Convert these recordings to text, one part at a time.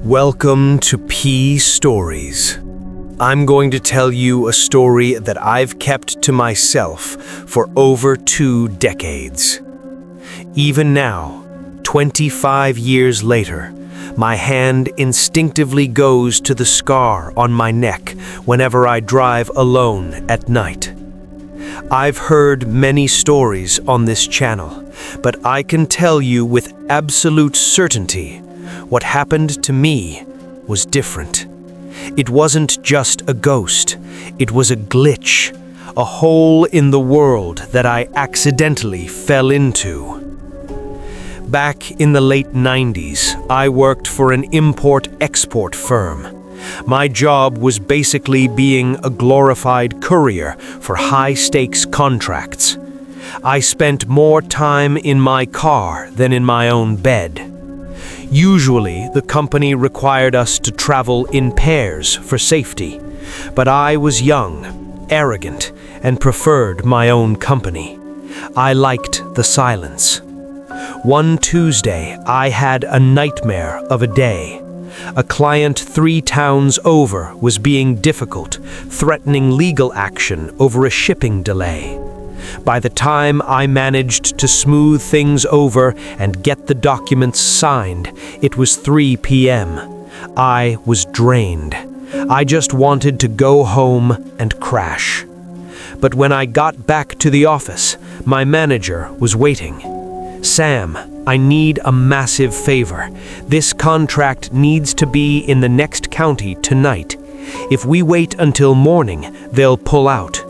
Welcome to P Stories. I'm going to tell you a story that I've kept to myself for over 2 decades. Even now, 25 years later, my hand instinctively goes to the scar on my neck whenever I drive alone at night. I've heard many stories on this channel, but I can tell you with absolute certainty what happened to me was different. It wasn't just a ghost, it was a glitch, a hole in the world that I accidentally fell into. Back in the late 90s, I worked for an import-export firm. My job was basically being a glorified courier for high-stakes contracts. I spent more time in my car than in my own bed. Usually, the company required us to travel in pairs for safety, but I was young, arrogant, and preferred my own company. I liked the silence. One Tuesday, I had a nightmare of a day. A client 3 towns over was being difficult, threatening legal action over a shipping delay. By the time I managed to smooth things over and get the documents signed, it was 3 p.m. I was drained. I just wanted to go home and crash. But when I got back to the office, my manager was waiting. "Sam, I need a massive favor. This contract needs to be in the next county tonight. If we wait until morning, they'll pull out.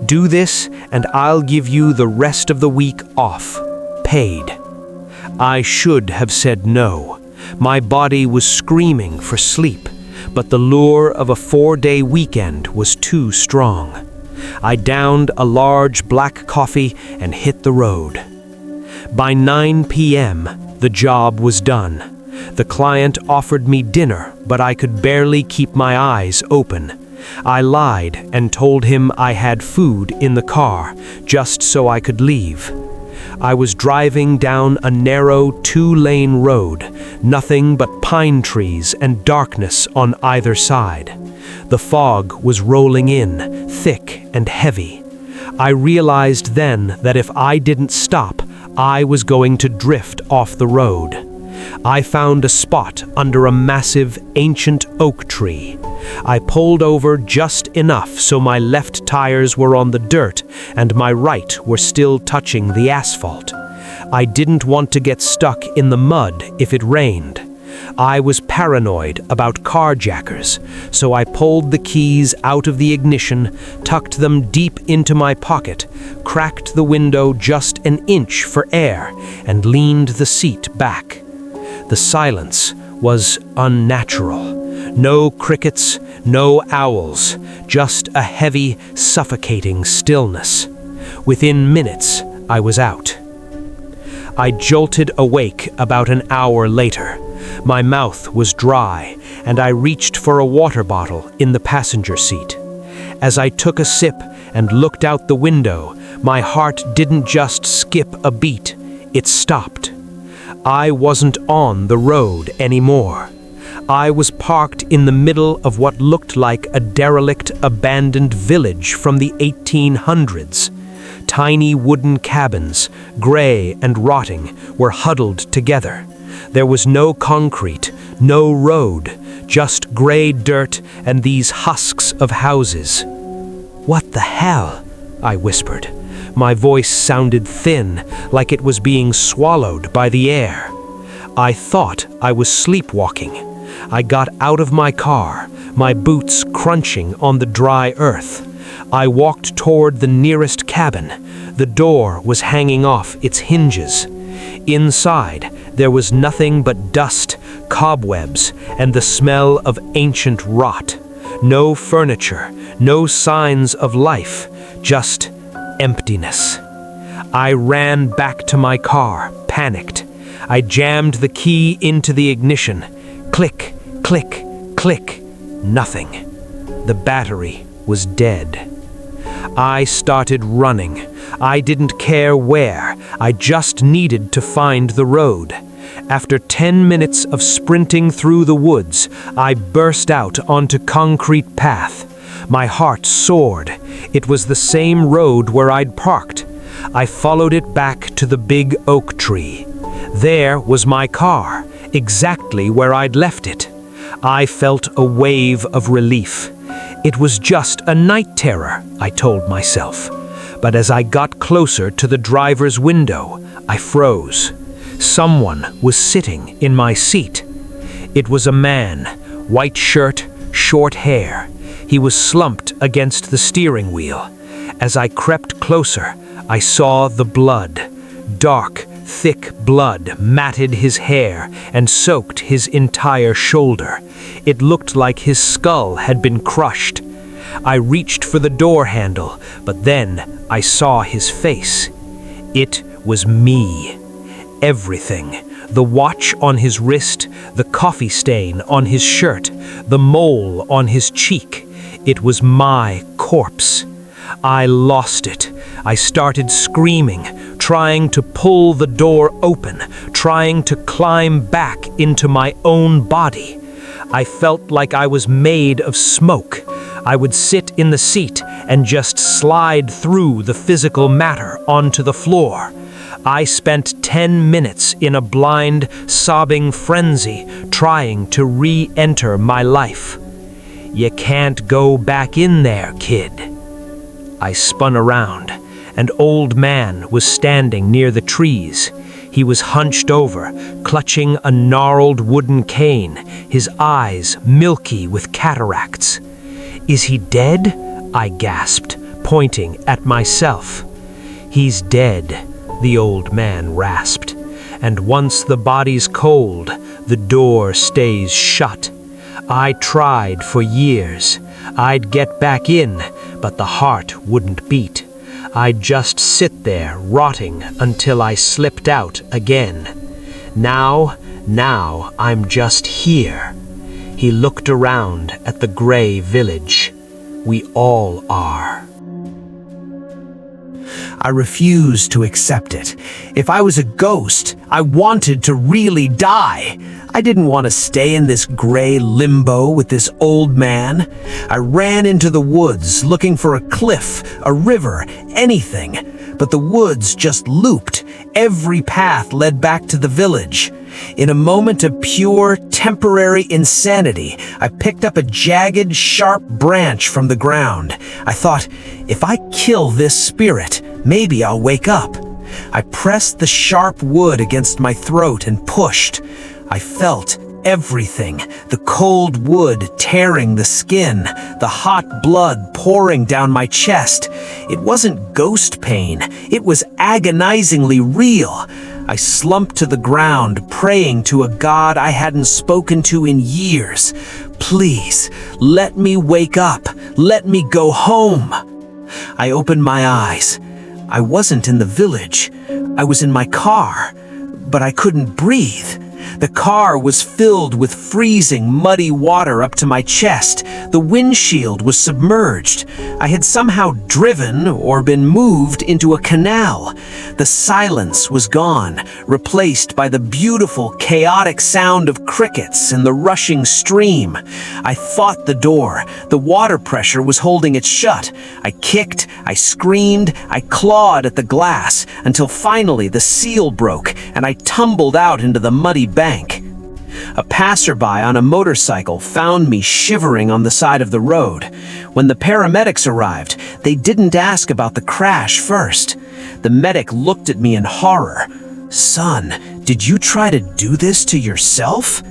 Do this, and I'll give you the rest of the week off, paid." I should have said no. My body was screaming for sleep, but the lure of a 4-day weekend was too strong. I downed a large black coffee and hit the road. By 9 p.m., the job was done. The client offered me dinner, but I could barely keep my eyes open. I lied and told him I had food in the car, just so I could leave. I was driving down a narrow 2-lane road, nothing but pine trees and darkness on either side. The fog was rolling in, thick and heavy. I realized then that if I didn't stop, I was going to drift off the road. I found a spot under a massive, ancient oak tree. I pulled over just enough so my left tires were on the dirt and my right were still touching the asphalt. I didn't want to get stuck in the mud if it rained. I was paranoid about carjackers, so I pulled the keys out of the ignition, tucked them deep into my pocket, cracked the window just an inch for air, and leaned the seat back. The silence was unnatural. No crickets, no owls, just a heavy, suffocating stillness. Within minutes, I was out. I jolted awake about an hour later. My mouth was dry, and I reached for a water bottle in the passenger seat. As I took a sip and looked out the window, my heart didn't just skip a beat, it stopped. I wasn't on the road anymore. I was parked in the middle of what looked like a derelict, abandoned village from the 1800s. Tiny wooden cabins, gray and rotting, were huddled together. There was no concrete, no road, just gray dirt and these husks of houses. "What the hell?" I whispered. My voice sounded thin, like it was being swallowed by the air. I thought I was sleepwalking. I got out of my car, my boots crunching on the dry earth. I walked toward the nearest cabin. The door was hanging off its hinges. Inside, there was nothing but dust, cobwebs, and the smell of ancient rot. No furniture, no signs of life, just emptiness. I ran back to my car, panicked. I jammed the key into the ignition. Click, click, click. Nothing. The battery was dead. I started running. I didn't care where. I just needed to find the road. After 10 minutes of sprinting through the woods, I burst out onto concrete path. My heart soared. It was the same road where I'd parked. I followed it back to the big oak tree. There was my car, exactly where I'd left it. I felt a wave of relief. It was just a night terror, I told myself. But as I got closer to the driver's window, I froze. Someone was sitting in my seat. It was a man, white shirt, short hair. He was slumped against the steering wheel. As I crept closer, I saw the blood. Dark, thick blood matted his hair and soaked his entire shoulder. It looked like his skull had been crushed. I reached for the door handle, but then I saw his face. It was me. Everything. The watch on his wrist, the coffee stain on his shirt, the mole on his cheek. It was my corpse. I lost it. I started screaming, trying to pull the door open, trying to climb back into my own body. I felt like I was made of smoke. I would sit in the seat and just slide through the physical matter onto the floor. I spent 10 minutes in a blind, sobbing frenzy, trying to re-enter my life. You can't go back in there, kid. I spun around. An old man was standing near the trees. He was hunched over, clutching a gnarled wooden cane, his eyes milky with cataracts. "Is he dead?" I gasped, pointing at myself. "He's dead," the old man rasped. "And once the body's cold, the door stays shut. I tried for years. I'd get back in, but the heart wouldn't beat. I'd just sit there, rotting, until I slipped out again. Now I'm just here." He looked around at the gray village. "We all are." I refused to accept it. If I was a ghost, I wanted to really die. I didn't want to stay in this gray limbo with this old man. I ran into the woods looking for a cliff, a river, anything. But the woods just looped. Every path led back to the village. In a moment of pure, temporary insanity, I picked up a jagged, sharp branch from the ground. I thought, if I kill this spirit, maybe I'll wake up. I pressed the sharp wood against my throat and pushed. I felt everything, the cold wood tearing the skin, the hot blood pouring down my chest. It wasn't ghost pain, it was agonizingly real. I slumped to the ground, praying to a God I hadn't spoken to in years. "Please, let me wake up. Let me go home." I opened my eyes. I wasn't in the village. I was in my car, but I couldn't breathe. The car was filled with freezing, muddy water up to my chest. The windshield was submerged. I had somehow driven or been moved into a canal. The silence was gone, replaced by the beautiful, chaotic sound of crickets and the rushing stream. I fought the door. The water pressure was holding it shut. I kicked, I screamed, I clawed at the glass, until finally the seal broke and I tumbled out into the muddy bank. A passerby on a motorcycle found me shivering on the side of the road. When the paramedics arrived, they didn't ask about the crash first. The medic looked at me in horror. "Son, did you try to do this to yourself?"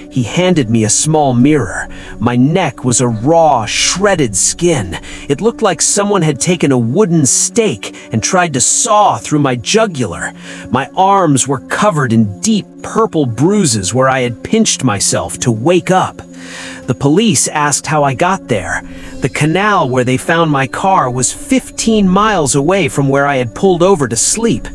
He handed me a small mirror. My neck was a raw, shredded skin. It looked like someone had taken a wooden stake and tried to saw through my jugular. My arms were covered in deep purple bruises where I had pinched myself to wake up. The police asked how I got there. The canal where they found my car was 15 miles away from where I had pulled over to sleep.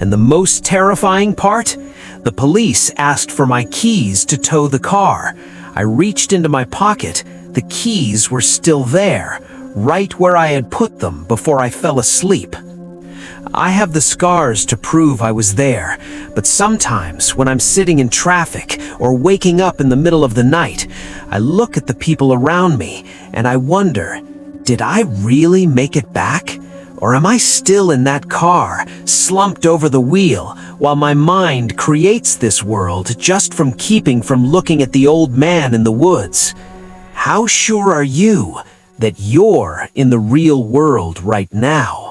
And the most terrifying part? The police asked for my keys to tow the car. I reached into my pocket. The keys were still there, right where I had put them before I fell asleep. I have the scars to prove I was there, but sometimes when I'm sitting in traffic or waking up in the middle of the night, I look at the people around me and I wonder, did I really make it back? Or am I still in that car, slumped over the wheel, while my mind creates this world just from keeping from looking at the old man in the woods? How sure are you that you're in the real world right now?